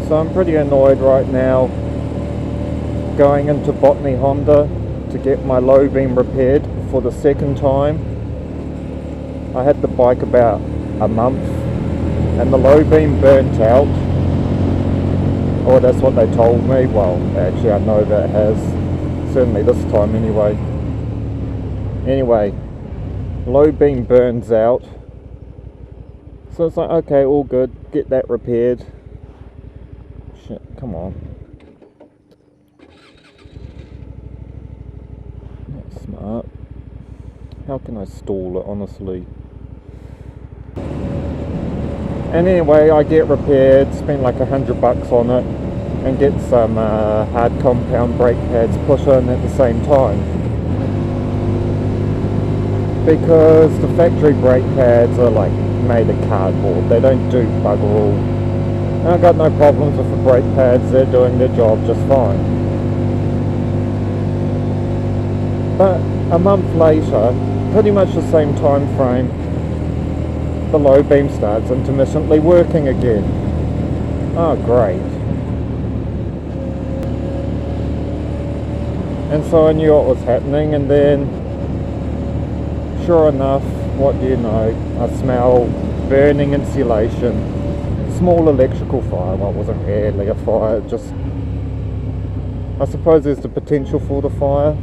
So I'm pretty annoyed right now going into Botany Honda to get my low beam repaired for the second time. I had the bike about a month and the low beam burnt out, or that's what they told me. Well, actually I know that it has, certainly this time anyway. Anyway, low beam burns out, so it's like, okay, all good, get that repaired. Shit, come on. Not smart. How can I stall it, honestly? And anyway, I get repaired, spend like $100 on it, and get some hard compound brake pads put in at the same time. Because the factory brake pads are like made of cardboard, they don't do bugger all. And I've got no problems with the brake pads, they're doing their job just fine. But a month later, pretty much the same time frame, the low beam starts intermittently working again. Oh great. And so I knew what was happening, and then sure enough, what do you know, I smell burning insulation, small electrical fire. Well, it wasn't really a fire, just, I suppose there's the potential for the fire.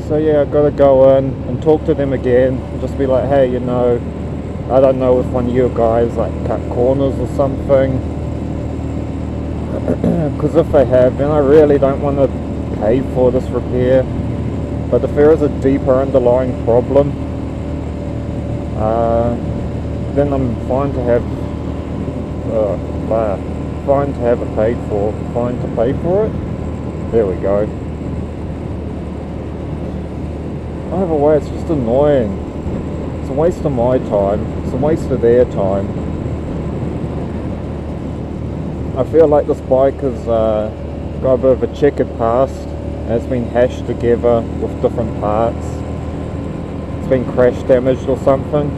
So yeah, I've got to go in and talk to them again and just be like, hey, you know, I don't know if one of you guys like cut corners or something, because if they have, then I really don't want to pay for this repair. But if there is a deeper underlying problem, then I'm fine to have it paid for, fine to pay for it. There we go. Either way, it's just annoying. It's a waste of my time, it's a waste of their time. I feel like this bike has got a bit of a checkered past. It's been hashed together with different parts. It's been crash damaged or something.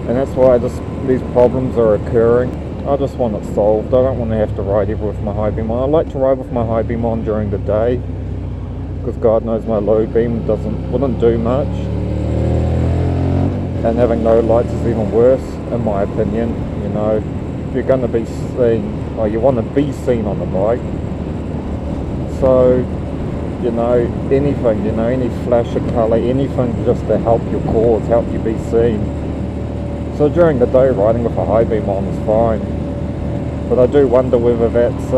And that's why these problems are occurring. I just want it solved. I don't want to have to ride ever with my high beam on. I like to ride with my high beam on during the day, because God knows my low beam wouldn't do much, and having no lights is even worse in my opinion. You know, if you're going to be seen, or you want to be seen on the bike, so you know, anything, you know, any flash of colour, anything just to help your cause, help you be seen. So during the day riding with a high beam on is fine, but I do wonder whether that's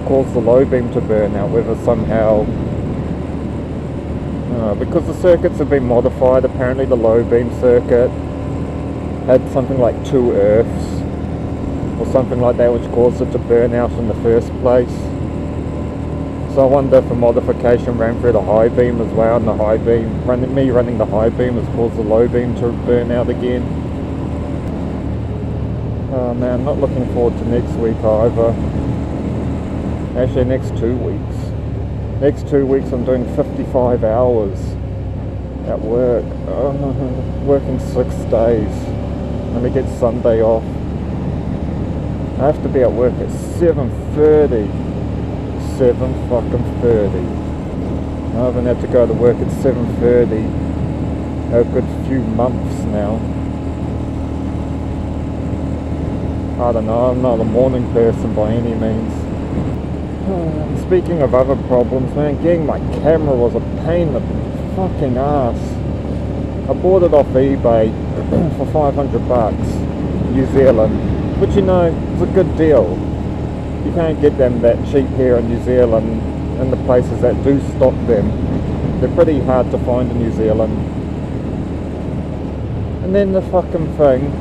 caused the low beam to burn out, whether somehow because the circuits have been modified. Apparently the low beam circuit had something like 2 earths or something like that, which caused it to burn out in the first place. So I wonder if a modification ran through the high beam as well, and the high beam, running the high beam has caused the low beam to burn out again. Oh man, not looking forward to next week either. Actually, next 2 weeks. Next 2 weeks I'm doing 55 hours at work. Working 6 days. Let me get Sunday off. I have to be at work at 7:30. 7:30. I haven't had to go to work at 7:30 a good few months now. I don't know, I'm not a morning person by any means. Speaking of other problems, man, getting my camera was a pain in the fucking ass. I bought it off eBay for $500 New Zealand, which, you know, is a good deal. You can't get them that cheap here in New Zealand, in the places that do stock them. They're pretty hard to find in New Zealand. And then the fucking thing,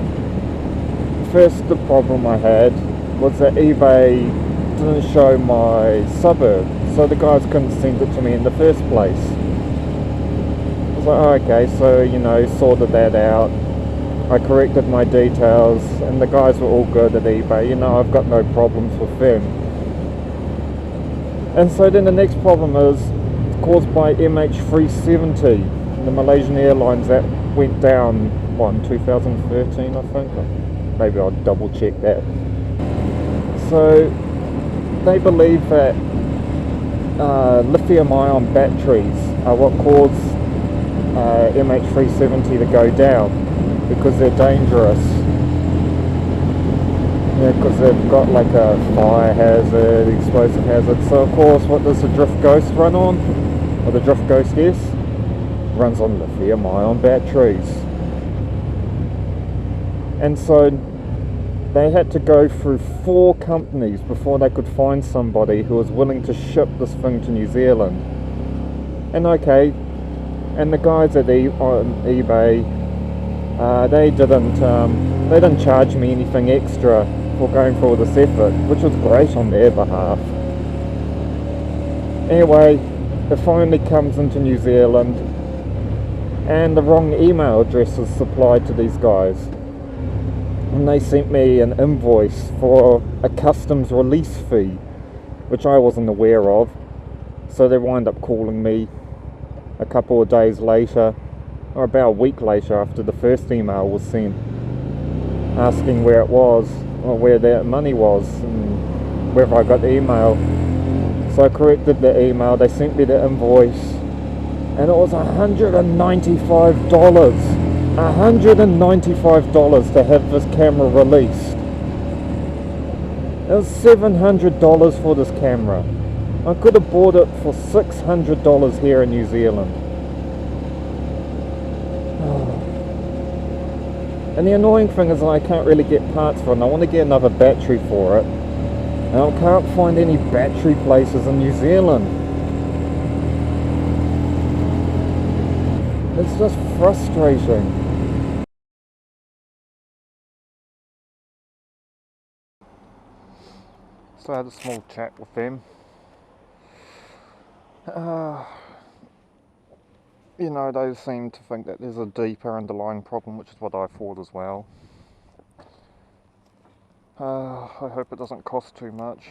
first the problem I had was that eBay didn't show my suburb, so the guys couldn't send it to me in the first place. I was like, oh, okay, so, you know, sorted that out. I corrected my details, and the guys were all good at eBay. You know, I've got no problems with them. And so then the next problem is, caused by MH370, the Malaysian Airlines that went down in 2013, I think. Maybe I'll double check that. So they believe that lithium-ion batteries are what caused MH370 to go down, because they're dangerous. Yeah, because they've got like a fire hazard, explosive hazard. So of course, what does the Drift Ghost run on? Or the Drift Ghost S? Runs on lithium-ion batteries. And so they had to go through 4 companies before they could find somebody who was willing to ship this thing to New Zealand. And okay, and the guys at on eBay, they didn't charge me anything extra for going through all this effort, which was great on their behalf. Anyway, it finally comes into New Zealand, and the wrong email address is supplied to these guys. And they sent me an invoice for a customs release fee, which I wasn't aware of. So they wind up calling me a couple of days later, or about a week later after the first email was sent, asking where it was, or where their money was, and whether I got the email. So I corrected the email, they sent me the invoice, and it was $195. $195 to have this camera released. It was $700 for this camera. I could have bought it for $600 here in New Zealand. And the annoying thing is I can't really get parts for it, and I want to get another battery for it, and I can't find any battery places in New Zealand. It's just frustrating. So I had a small chat with them. You know, they seem to think that there's a deeper underlying problem, which is what I thought as well. I hope it doesn't cost too much.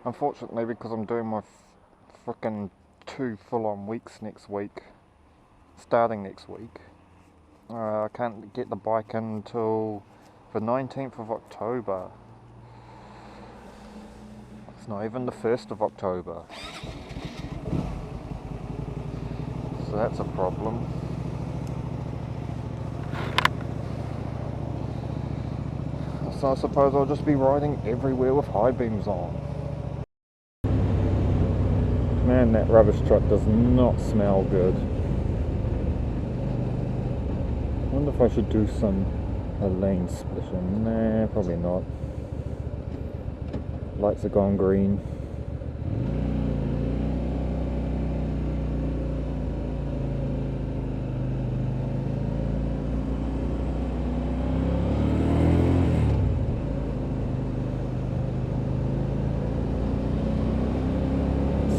Unfortunately, because I'm doing my frickin' 2 full-on weeks next week, starting next week, I can't get the bike in until the 19th of October. It's not even the 1st of October. So that's a problem. So I suppose I'll just be riding everywhere with high beams on. Man, that rubbish truck does not smell good. I wonder if I should do some lane splitting. Nah, probably not. Lights are gone green.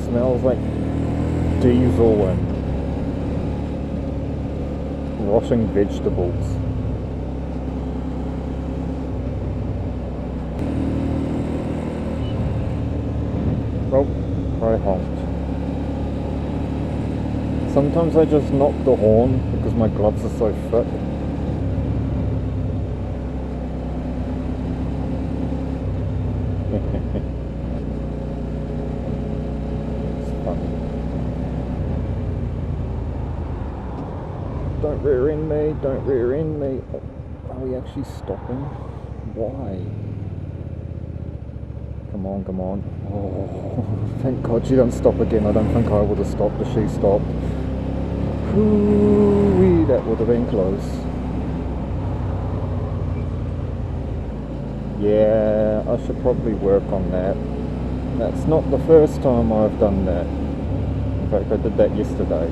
Smells like diesel and rotting vegetables. Oh, I honked. Sometimes I just knock the horn because my gloves are so thick. Don't rear end me, don't rear end me. Oh, are we actually stopping? Why? Come on, come on. Oh, thank God she didn't stop again. I don't think I would have stopped if she stopped. Ooh, that would have been close. Yeah, I should probably work on that. That's not the first time I've done that. In fact, I did that yesterday.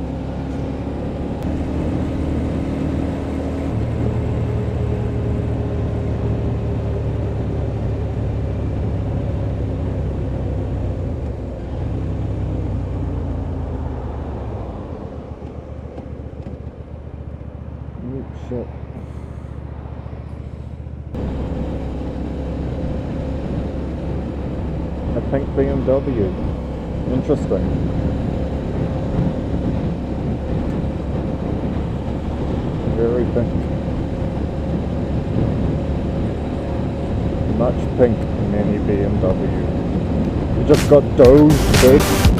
Shit. A pink BMW. Interesting. Very pink. Much pink in any BMW. You just got dozed, bitch.